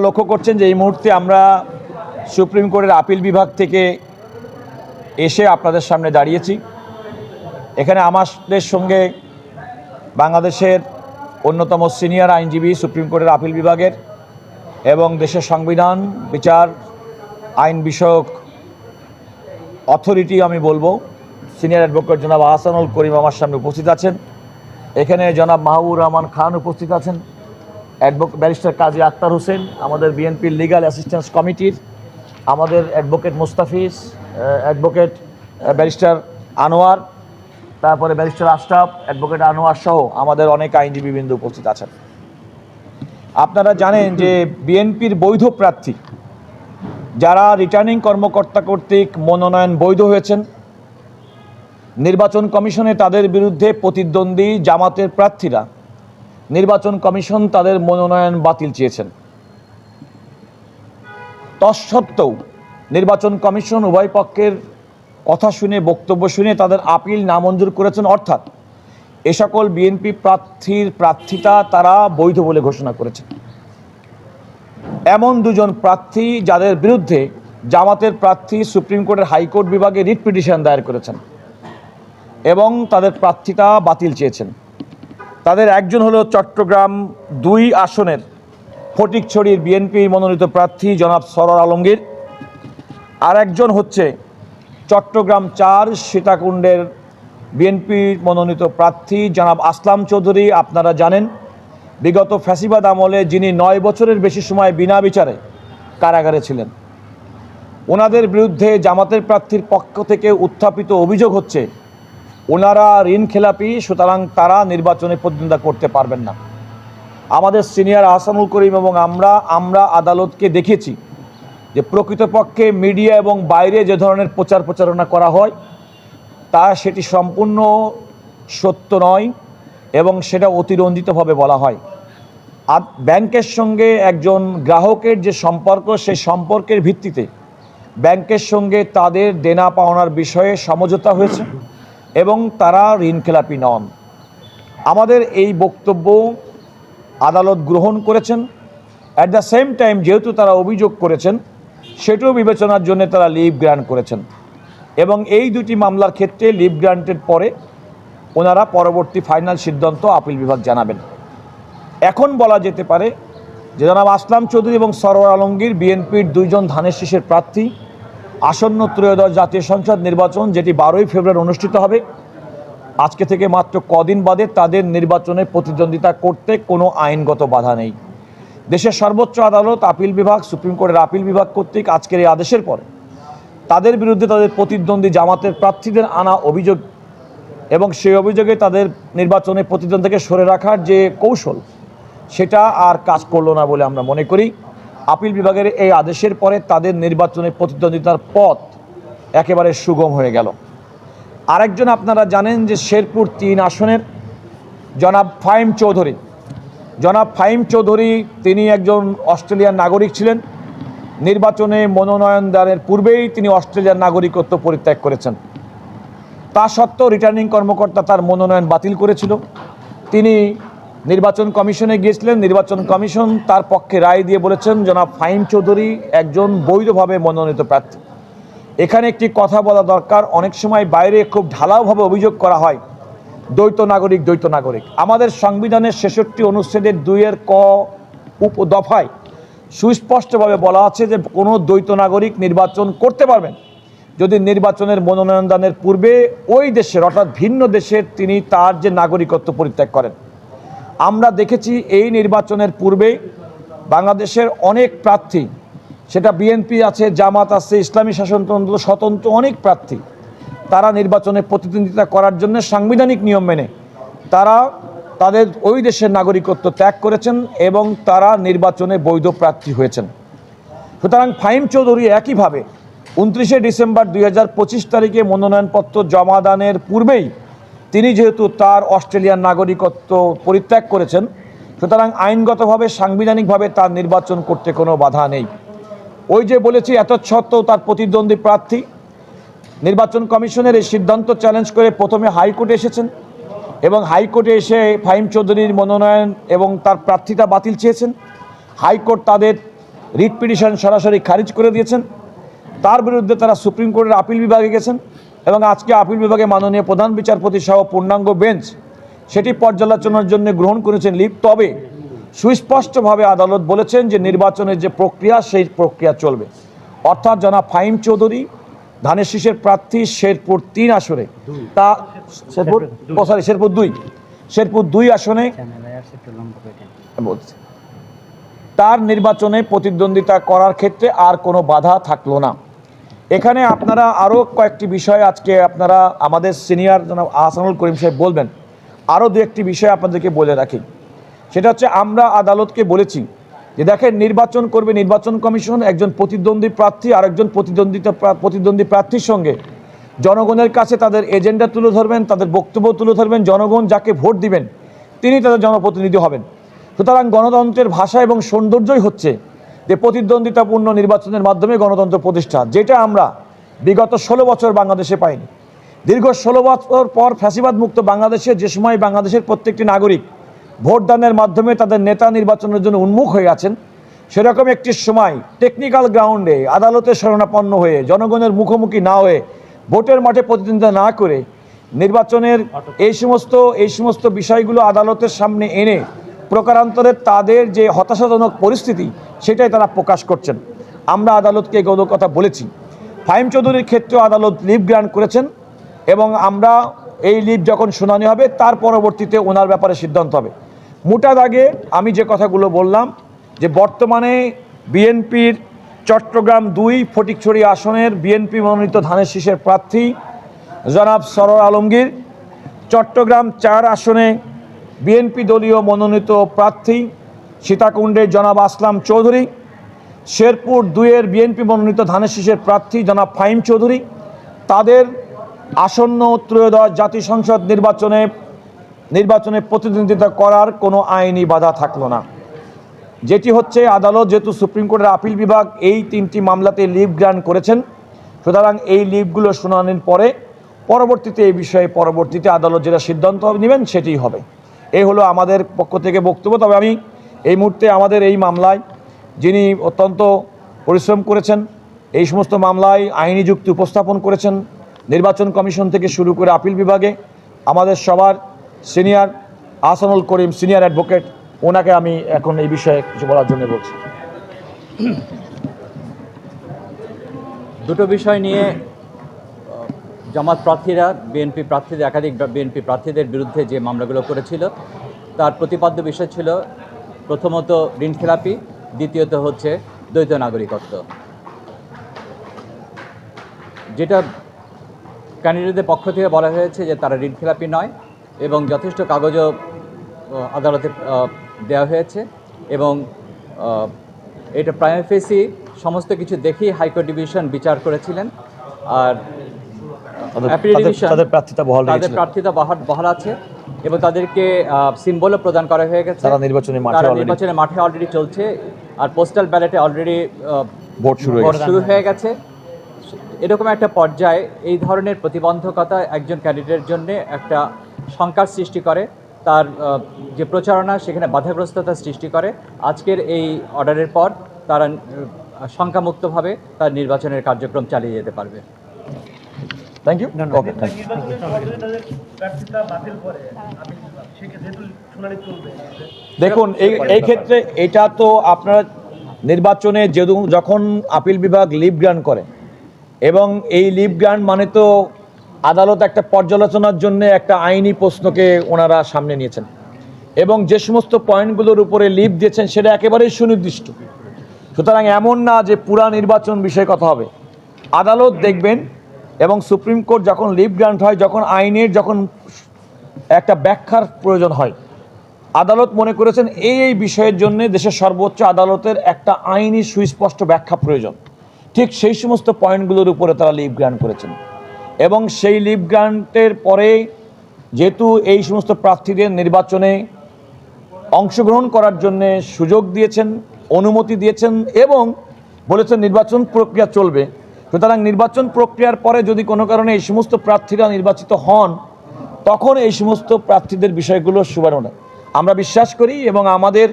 লক্ষ্য করছেন যে এই মুহূর্তে আমরা সুপ্রিম কোর্টের আপিল বিভাগ থেকে এসে আপনাদের সামনে দাঁড়িয়েছি। এখানে আমাদের সঙ্গে বাংলাদেশের অন্যতম সিনিয়র আইনজীবী সুপ্রিম কোর্টের আপিল বিভাগের এবং দেশের সংবিধান বিচার আইন বিষয়ক অথরিটি আমি বলবো সিনিয়র অ্যাডভোকেট জনাব আহসানুল করিম আমার সামনে উপস্থিত আছেন। এখানে জনাব মাহবুবুর রহমান খান উপস্থিত আছেন, ব্যারিস্টার কাজী আক্তার হোসেন আমাদের বিএনপির লিগাল অ্যাসিস্ট্যান্স কমিটির, আমাদের advocate Mustafiz, advocate barrister Anwar, তারপরে ব্যারিস্টার আশরাফ, অ্যাডভোকেট আনোয়ার সহ আমাদের অনেক আইনজীবীবৃন্দ উপস্থিত আছেন। আপনারা জানেন যে বিএনপির বৈধ প্রার্থী যারা রিটার্নিং কর্মকর্তা কর্তৃক মনোনয়ন বৈধ হয়েছেন, নির্বাচন কমিশনে তাদের বিরুদ্ধে প্রতিদ্বন্দ্বী জামাতের প্রার্থীরা নির্বাচন কমিশন তাদের মনোনয়ন বাতিল চেয়েছেন। তৎসত্ত্বেও নির্বাচন কমিশন উভয় পক্ষের কথা শুনে বক্তব্য শুনে তাদের আপিল নামঞ্জুর করেছেন, অর্থাৎ এ সকল বিএনপি প্রার্থীর প্রার্থিতা তারা বৈধ বলে ঘোষণা করেছেন। এমন দুজন প্রার্থী যাদের বিরুদ্ধে জামাতের প্রার্থী সুপ্রিম কোর্টের হাইকোর্ট বিভাগে রিট পিটিশন দায়ের করেছেন এবং তাদের প্রার্থিতা বাতিল চেয়েছেন। তাদের একজন হলো চট্টগ্রাম 2 আসনের ফটিকছড়ির বিএনপি মনোনীত প্রার্থী জনাব সরোয়ার আলমগীর, আর একজন হচ্ছে চট্টগ্রাম 4 সীতাকুণ্ডের বিএনপি মনোনীত প্রার্থী জনাব আসলাম চৌধুরী। আপনারা জানেন বিগত ফ্যাসিবাদ আমলে যিনি 9 বছরের বেশি সময় বিনা বিচারে কারাগারে ছিলেন। ওনাদের বিরুদ্ধে জামাতের প্রার্থীর পক্ষ থেকে উত্থাপিত অভিযোগ হচ্ছে ওনারা ঋণ খেলাপি, সুতরাং তারা নির্বাচনে প্রতিদ্বন্দ্বিতা করতে পারবেন না। আমাদের সিনিয়র আহসানুল করিম এবং আমরা আদালতকে দেখিয়েছি যে প্রকৃতপক্ষে মিডিয়া এবং বাইরে যে ধরনের প্রচারণা করা হয় তা সেটি সম্পূর্ণ সত্য নয় এবং সেটা অতিরঞ্জিতভাবে বলা হয়। আর ব্যাংকের সঙ্গে একজন গ্রাহকের যে সম্পর্ক, সেই সম্পর্কের ভিত্তিতে ব্যাংকের সঙ্গে তাদের দেনা পাওনার বিষয়ে সমঝোতা হয়েছে এবং তারা ঋণখেলাপি নন। আমাদের এই বক্তব্য আদালত গ্রহণ করেছেন। অ্যাট দ্য সেম টাইম যেহেতু তারা অভিযোগ করেছেন সেটাও বিবেচনার জন্য তারা লিভ গ্রান্ট করেছেন এবং এই দুটি মামলার ক্ষেত্রে লিভ গ্রান্টের পরে ওনারা পরবর্তী ফাইনাল সিদ্ধান্ত আপিল বিভাগ জানাবেন। এখন বলা যেতে পারে যে জনাব আসলাম চৌধুরী এবং সরোয়ার আলমগীর বিএনপির 2 জন ধানের শীষের প্রার্থী আসন্ন ত্রয়োদশ জাতীয় সংসদ নির্বাচন, যেটি 12ই ফেব্রুয়ারি অনুষ্ঠিত হবে, আজকে থেকে মাত্র কদিন বাদে তাদের নির্বাচনে প্রতিদ্বন্দ্বিতা করতে কোনো আইনগত বাধা নেই। দেশের সর্বোচ্চ আদালত আপিল বিভাগ, সুপ্রিম কোর্টের আপিল বিভাগ কর্তৃক আজকের এই আদেশের পরে তাদের বিরুদ্ধে তাদের প্রতিদ্বন্দ্বী জামাতের প্রার্থীদের আনা অভিযোগ এবং সেই অভিযোগে তাদের নির্বাচনে প্রতিদ্বন্দ্বী থেকে সরে রাখার যে কৌশল সেটা আর কাজ করলো না বলে আমরা মনে করি। আপিল বিভাগের এই আদেশের পরে তাদের নির্বাচনে প্রতিদ্বন্দ্বিতার পথ একেবারে সুগম হয়ে গেল। আরেকজন আপনারা জানেন যে শেরপুর 3 আসনের জনাব ফাহিম চৌধুরী তিনি একজন অস্ট্রেলিয়ান নাগরিক ছিলেন। নির্বাচনে মনোনয়ন দানের পূর্বেই তিনি অস্ট্রেলিয়ার নাগরিকত্ব পরিত্যাগ করেছেন। তা সত্ত্বেও রিটার্নিং কর্মকর্তা তার মনোনয়ন বাতিল করেছিল। তিনি নির্বাচন কমিশনে গিয়েছিলেন, নির্বাচন কমিশন তার পক্ষে রায় দিয়ে বলেছেন জনাব ফাহিম চৌধুরী একজন বৈধভাবে মনোনীত প্রার্থী। এখানে একটি কথা বলা দরকার, অনেক সময় বাইরে খুব ঢালাওভাবে অভিযোগ করা হয় দ্বৈত নাগরিক। আমাদের সংবিধানের 66 অনুচ্ছেদের 2 ক দফায় সুস্পষ্টভাবে বলা আছে যে কোনো দ্বৈত নাগরিক নির্বাচন করতে পারবেন যদি নির্বাচনের মনোনয়ন দানের পূর্বে ওই দেশের অর্থাৎ ভিন্ন দেশের তিনি তার যে নাগরিকত্ব পরিত্যাগ করেন। আমরা দেখেছি এই নির্বাচনের পূর্বে বাংলাদেশের অনেক প্রার্থী, সেটা বিএনপি আছে, জামাত আছে, ইসলামী শাসনতন্ত্র, স্বতন্ত্র অনেক প্রার্থী, তারা নির্বাচনে প্রতিদ্বন্দ্বিতা করার জন্য সাংবিধানিক নিয়ম মেনে তারা তাদের ওই দেশের নাগরিকত্ব ত্যাগ করেছেন এবং তারা নির্বাচনে বৈধ প্রার্থী হয়েছেন। সুতরাং ফাহিম চৌধুরী একইভাবে 29শে ডিসেম্বর 2025 তারিখে মনোনয়নপত্র জমা দানের পূর্বেই তিনি যেহেতু তার অস্ট্রেলিয়ান নাগরিকত্ব পরিত্যাগ করেছেন, সুতরাং আইনগতভাবে সাংবিধানিকভাবে তার নির্বাচন করতে কোনো বাধা নেই। ওই যে বলেছি এত সত্ত্বেও তার প্রতিদ্বন্দ্বী প্রার্থী নির্বাচন কমিশনের এই সিদ্ধান্ত চ্যালেঞ্জ করে প্রথমে হাইকোর্টে এসেছেন এবং হাইকোর্টে এসে ফাহিম চৌধুরীর মনোনয়ন এবং তার প্রার্থিতা বাতিল চেয়েছেন। হাইকোর্ট তাদের রিট পিটিশন সরাসরি খারিজ করে দিয়েছেন। তার বিরুদ্ধে তারা সুপ্রিম কোর্টের আপিল বিভাগে গেছেন এবং আজকে আপিল বিভাগে মাননীয় প্রধান বিচারপতি সহ পূর্ণাঙ্গ বেঞ্চ সেটি পর্যালোচনার জন্য গ্রহণ করেছেন লিভ। তবে সুস্পষ্টভাবে আদালত বলেছেন যে নির্বাচনের যে প্রক্রিয়া সেই প্রক্রিয়া চলবে, অর্থাৎ জনাব ফাহিম চৌধুরী ধানের শীষের প্রার্থী শেরপুর 3 আসনে তা শেরপুর 2 আসনে তার নির্বাচনে প্রতিদ্বন্দ্বিতা করার ক্ষেত্রে আর কোনো বাধা থাকলো না। এখানে আপনারা আরও কয়েকটি বিষয় আজকে আপনারা আমাদের সিনিয়র জনাব আহসানুল করিম সাহেব বলবেন। আরও দু একটি বিষয় আপনাদেরকে বলে রাখি, সেটা হচ্ছে আমরা আদালতকে বলেছি যে দেখেন নির্বাচন করবে নির্বাচন কমিশন, একজন প্রতিদ্বন্দ্বী প্রার্থী আর একজন প্রতিদ্বন্দ্বী প্রার্থীর সঙ্গে জনগণের কাছে তাদের এজেন্ডা তুলে ধরবেন, তাদের বক্তব্য তুলে ধরবেন। জনগণ যাকে ভোট দিবেন তিনি তাদের জনপ্রতিনিধি হবেন। সুতরাং গণতন্ত্রের ভাষা এবং সৌন্দর্যই হচ্ছে যে প্রতিদ্বন্দ্বিতাপূর্ণ নির্বাচনের মাধ্যমে গণতন্ত্র প্রতিষ্ঠা, যেটা আমরা বিগত 16 বছর বাংলাদেশে পাইনি। দীর্ঘ 16 বছর পর ফ্যাসিবাদ মুক্ত বাংলাদেশে যে সময় বাংলাদেশের প্রত্যেকটি নাগরিক ভোটদানের মাধ্যমে তাদের নেতা নির্বাচনের জন্য উন্মুখ হয়ে আছেন, সেরকম একটি সময় টেকনিক্যাল গ্রাউন্ডে আদালতের শরণাপন্ন হয়ে জনগণের মুখোমুখি না হয়ে ভোটের মাঠে প্রতিদ্বন্দ্বিতা না করে নির্বাচনের এই সমস্ত বিষয়গুলো আদালতের সামনে এনে প্রকারান্তরে তাদের যে হতাশাজনক পরিস্থিতি সেটাই তারা প্রকাশ করছেন। আমরা আদালতকে এগুলো কথা বলেছি। ফাহিম চৌধুরীর ক্ষেত্রেও আদালত লিভ গ্রান্ট করেছেন এবং আমরা এই লিভ যখন শুনানি হবে তার পরবর্তীতে ওনার ব্যাপারে সিদ্ধান্ত হবে। মোটা দাগে আমি যে কথাগুলো বললাম যে বর্তমানে বিএনপির চট্টগ্রাম 2 ফটিকছড়ি আসনের বিএনপি মনোনীত ধানের শীষের প্রার্থী জনাব সরোয়ার আলমগীর, চট্টগ্রাম 4 আসনে বিএনপি দলীয় মনোনীত প্রার্থী সীতাকুণ্ডের জনাব আসলাম চৌধুরী, শেরপুর 2-এর বিএনপি মনোনীত ধানের শীষের প্রার্থী জনাব ফাহিম চৌধুরী, তাদের আসন্ন ত্রয়োদশ জাতীয় সংসদ নির্বাচনে প্রতিদ্বন্দ্বিতা করার কোনো আইনি বাধা থাকলো না। যেটি হচ্ছে আদালত যেহেতু সুপ্রিম কোর্টের আপিল বিভাগ এই 3টি মামলাতে লিভ গ্রান্ট করেছেন, সুতরাং এই লিভগুলো শুনানির পরে পরবর্তীতে এই বিষয়ে আদালত যেটা সিদ্ধান্ত নেবেন সেটি হবে। এই হলো আমাদের পক্ষ থেকে বক্তব্য। তবে আমি এই মুহূর্তে আমাদের এই মামলায় যিনি অত্যন্ত পরিশ্রম করেছেন, এই সমস্ত মামলায় আইনি যুক্তি উপস্থাপন করেছেন নির্বাচন কমিশন থেকে শুরু করে আপিল বিভাগে, আমাদের সবার সিনিয়র আহসানুল করিম সিনিয়র অ্যাডভোকেট, ওনাকে আমি এখন এই বিষয়ে কিছু বলার জন্য বলছি। দুটো বিষয় নিয়ে জামাত প্রার্থীরা একাধিক বিএনপি প্রার্থীদের বিরুদ্ধে যে মামলাগুলো করেছিল তার প্রতিপাদ্য বিষয় ছিল প্রথমত ঋণখেলাপি, দ্বিতীয়ত হচ্ছে দ্বৈত নাগরিকত্ব। যেটা ক্যান্ডিডেটদের পক্ষ থেকে বলা হয়েছে যে তারা ঋণখেলাপি নয় এবং যথেষ্ট কাগজও আদালতে দেওয়া হয়েছে এবং এটা প্রাইমা ফেসি সমস্ত কিছু দেখেই হাইকোর্ট ডিভিশন বিচার করেছিলেন। আর তাদের প্রার্থিতা বহাল আছে এবং তাদেরকে সিম্বলও প্রদান করা হয়ে গেছে। তারা নির্বাচনের মাঠে অলরেডি চলছে আর পোস্টাল ব্যালটে অলরেডি ভোট শুরু হয়ে গেছে। এরকম একটা পর্যায়ে এই ধরনের প্রতিবন্ধকতা একজন ক্যান্ডিডেটের জন্য একটা শঙ্কার সৃষ্টি করে, তার যে প্রচারণা সেখানে বাধাগ্রস্ততার সৃষ্টি করে। আজকের এই অর্ডারের পর তারা শঙ্কামুক্তভাবে তার নির্বাচনের কার্যক্রম চালিয়ে যেতে পারবে। Thank you. দেখুন এই ক্ষেত্রে এটা তো আপনার নির্বাচনে যখন আপিল বিভাগ লিভ গ্রান্ট করে এবং এই লিভ গ্রান্ট মানে তো আদালত একটা পর্যালোচনার জন্য একটা আইনি প্রশ্নকে ওনারা সামনে নিয়েছেন এবং যে সমস্ত পয়েন্টগুলোর উপরে লিভ দিয়েছেন সেটা একেবারেই সুনির্দিষ্ট। সুতরাং এমন না যে পুরা নির্বাচন বিষয়ে কথা হবে। আদালত দেখবেন এবং সুপ্রিম কোর্ট যখন লিভ গ্রান্ট হয়, যখন আইনের একটা ব্যাখ্যার প্রয়োজন হয়, আদালত মনে করেছেন এই বিষয়ের জন্য দেশের সর্বোচ্চ আদালতের একটা আইনি সুস্পষ্ট ব্যাখ্যা প্রয়োজন। ঠিক সেই সমস্ত পয়েন্টগুলোর উপরে তারা লিভ গ্রান্ট করেছেন এবং সেই লিভ গ্রান্টের পরে যেহেতু এই সমস্ত প্রার্থীদের নির্বাচনে অংশগ্রহণ করার জন্য সুযোগ দিয়েছেন, অনুমতি দিয়েছেন এবং বলেছেন নির্বাচন প্রক্রিয়া চলবে, সুতরাং নির্বাচন প্রক্রিয়ার পরে যদি কোনো কারণে এই সমস্ত প্রার্থীরা নির্বাচিত হন তখন এই সমস্ত প্রার্থীদের বিষয়গুলো সুবর্ণ আমরা বিশ্বাস করি এবং আমাদের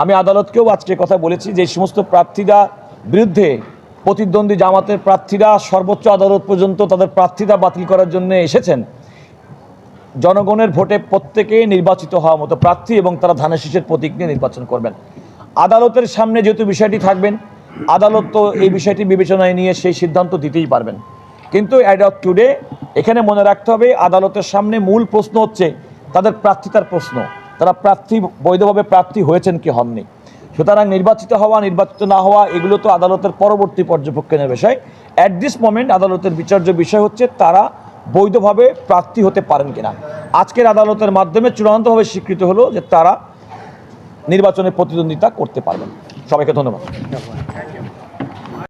আমি আদালতকেও আজকে কথা বলেছি যে সমস্ত প্রার্থীরা বিরুদ্ধে প্রতিদ্বন্দ্বী জামাতের প্রার্থীরা সর্বোচ্চ আদালত পর্যন্ত তাদের প্রার্থিতা বাতিল করার জন্য এসেছেন, জনগণের ভোটে প্রত্যেকে নির্বাচিত হওয়ার মতো প্রার্থী এবং তারা ধানের শীষের প্রতীক নিয়ে নির্বাচন করবেন। আদালতের সামনে যেহেতু বিষয়টি থাকবেন, আদালত তো এই বিষয়টি বিবেচনায় নিয়ে সেই সিদ্ধান্ত দিতেই পারবেন। কিন্তু অ্যাজ অফ টুডে এখানে মনে রাখতে হবে, আদালতের সামনে মূল প্রশ্ন হচ্ছে তাদের প্রার্থিতার প্রশ্ন, তারা বৈধভাবে প্রার্থী হয়েছেন কি হননি। সুতরাং নির্বাচিত হওয়া নির্বাচিত না হওয়া এগুলো তো আদালতের পরবর্তী পর্যবেক্ষণের বিষয়। অ্যাট দিস মোমেন্ট আদালতের বিচার্য বিষয় হচ্ছে তারা বৈধভাবে প্রার্থী হতে পারেন কিনা। আজকের আদালতের মাধ্যমে চূড়ান্তভাবে স্বীকৃত হলো যে তারা নির্বাচনে প্রতিদ্বন্দ্বিতা করতে পারবেন। সবাইকে ধন্যবাদ।